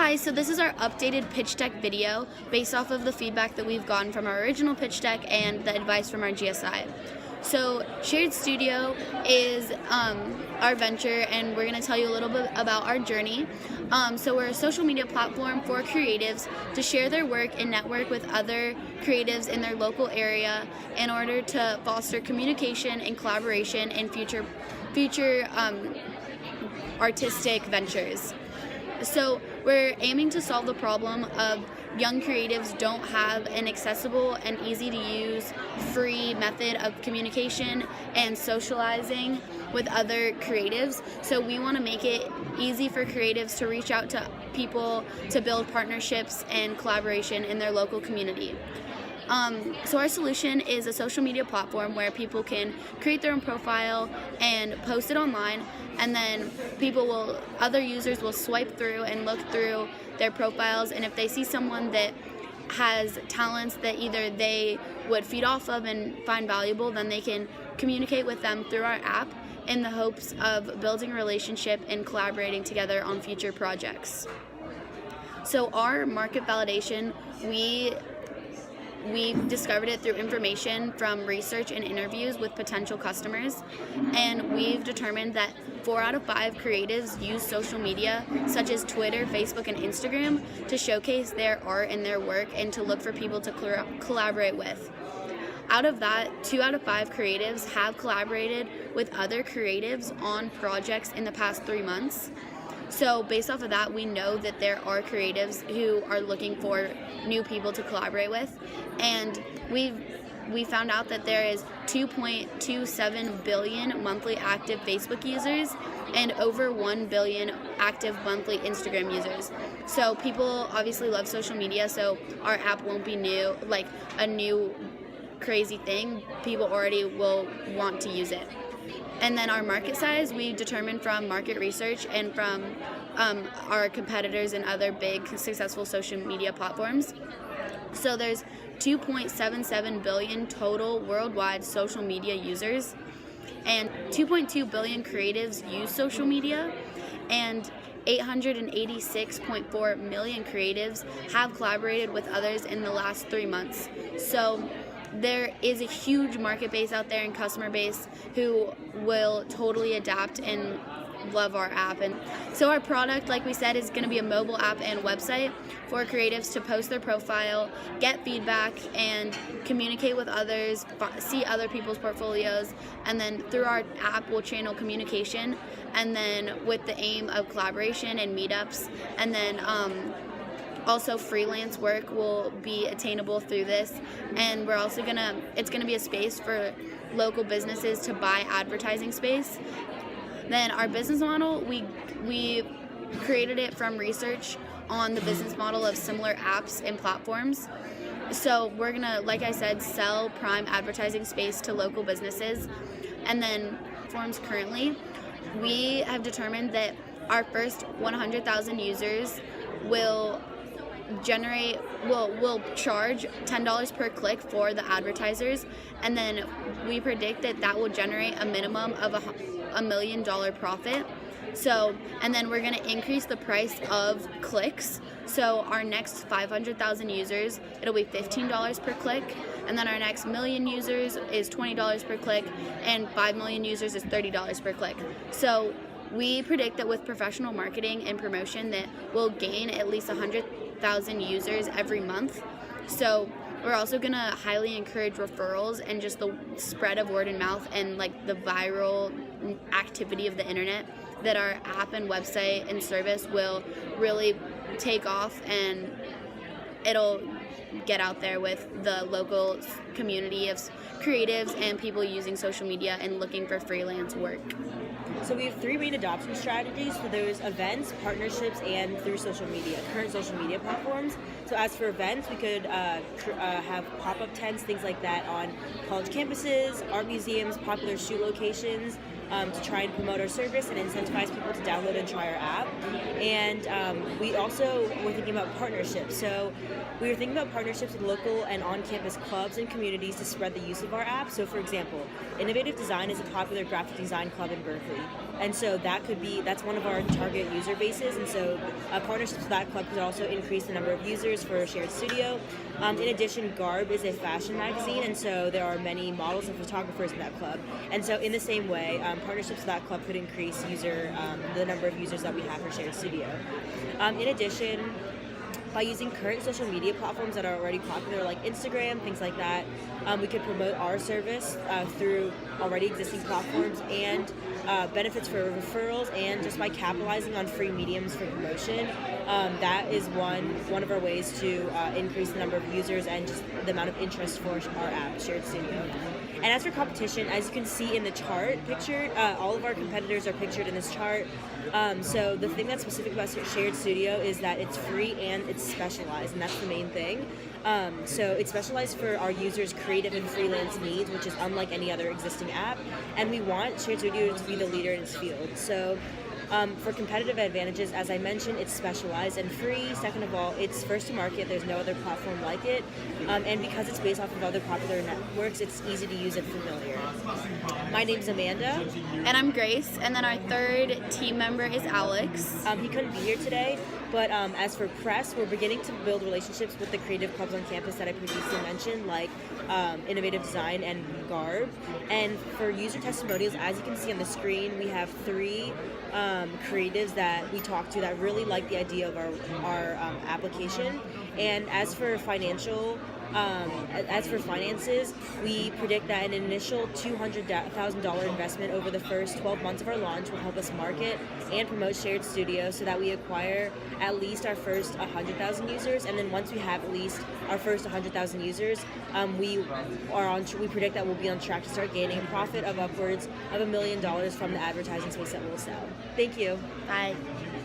Hi, so this is our updated pitch deck video based off of the feedback that we've gotten from our original pitch deck and the advice from our GSI. So Shared Studio is our venture, and we're going to tell you a little bit about our journey. So we're a social media platform for creatives to share their work and network with other creatives in their local area in order to foster communication and collaboration in future artistic ventures. So we're aiming to solve the problem of young creatives don't have an accessible and easy to use free method of communication and socializing with other creatives. So we want to make it easy for creatives to reach out to people to build partnerships and collaboration in their local community. So our solution is a social media platform where people can create their own profile and post it online, and then other users will swipe through and look through their profiles, and if they see someone that has talents that either they would feed off of and find valuable, then they can communicate with them through our app in the hopes of building a relationship and collaborating together on future projects. So our market validation, we discovered it through information from research and interviews with potential customers, and we've determined that 4 out of 5 creatives use social media such as Twitter, Facebook, and Instagram to showcase their art and their work and to look for people to collaborate with. Out of that, 2 out of 5 creatives have collaborated with other creatives on projects in the past 3 months. So based off of that, we know that there are creatives who are looking for new people to collaborate with, and we found out that there is 2.27 billion monthly active Facebook users and over 1 billion active monthly Instagram users. So people obviously love social media, so our app won't be a new crazy thing. People already will want to use it. And then our market size, we determined from market research and from our competitors and other big successful social media platforms. So there's 2.77 billion total worldwide social media users, and 2.2 billion creatives use social media, and 886.4 million creatives have collaborated with others in the last 3 months. So there is a huge market base out there and customer base who will totally adapt and love our app. And so our product, like we said, is going to be a mobile app and website for creatives to post their profile, get feedback, and communicate with others, see other people's portfolios, and then through our app we'll channel communication, and then with the aim of collaboration and meetups, and then also freelance work will be attainable through this. And we're also it's gonna be a space for local businesses to buy advertising space. Then our business model, we created it from research on the business model of similar apps and platforms. So we're gonna, like I said, sell prime advertising space to local businesses. And then forms currently, we have determined that our first 100,000 users will charge $10 per click for the advertisers, and then we predict that will generate a minimum of $1 million profit. So, and then we're going to increase the price of clicks. So our next 500,000 users, it'll be $15 per click, and then our next million users is $20 per click, and 5 million users is $30 per click. So we predict that with professional marketing and promotion that we'll gain at least 100,000 users every month. So we're also going to highly encourage referrals and just the spread of word of mouth and like the viral activity of the internet, that our app and website and service will really take off, and it'll get out there with the local community of creatives and people using social media and looking for freelance work. So we have 3 main adoption strategies. So there's events, partnerships, and through social media, current social media platforms. So as for events, we could have pop-up tents, things like that on college campuses, art museums, popular shoot locations, to try and promote our service and incentivize people to download and try our app. And we also were thinking about partnerships. So we were thinking about partnerships with local and on-campus clubs and communities to spread the use of our app. So for example, Innovative Design is a popular graphic design club in Berkeley. And so that's one of our target user bases. And so partnerships with that club could also increase the number of users for Shared Studio. In addition, Garb is a fashion magazine, and so there are many models and photographers in that club. And so in the same way, partnerships with that club could increase the number of users that we have for Shared Studio. In addition, by using current social media platforms that are already popular, like Instagram, things like that, we could promote our service through already existing platforms, and benefits for referrals, and just by capitalizing on free mediums for promotion. That is one of our ways to increase the number of users and just the amount of interest for our app, Shared Studio. And as for competition, as you can see in the chart pictured, all of our competitors are pictured in this chart. So the thing that's specific about Shared Studio is that it's free and it's specialized, and that's the main thing. So it's specialized for our users' creative and freelance needs, which is unlike any other existing app. And we want Shared Studio to be the leader in its field. So for competitive advantages, as I mentioned, it's specialized and free. Second of all, it's first to market. There's no other platform like it. And because it's based off of other popular networks, it's easy to use and familiar. My name's Amanda. And I'm Grace. And then our third team member is Alex. He couldn't be here today, but as for press, we're beginning to build relationships with the creative clubs on campus that I previously mentioned, like Innovative Design and Garb. And for user testimonials, as you can see on the screen, we have 3 creatives that we talked to that really like the idea of our application. And as for finances, we predict that an initial $200,000 investment over the first 12 months of our launch will help us market and promote Shared Studio, so that we acquire at least our first 100,000 users. And then once we have at least our first 100,000 users, we predict that we'll be on track to start gaining a profit of upwards of $1 million from the advertising space that we'll sell. Thank you. Bye.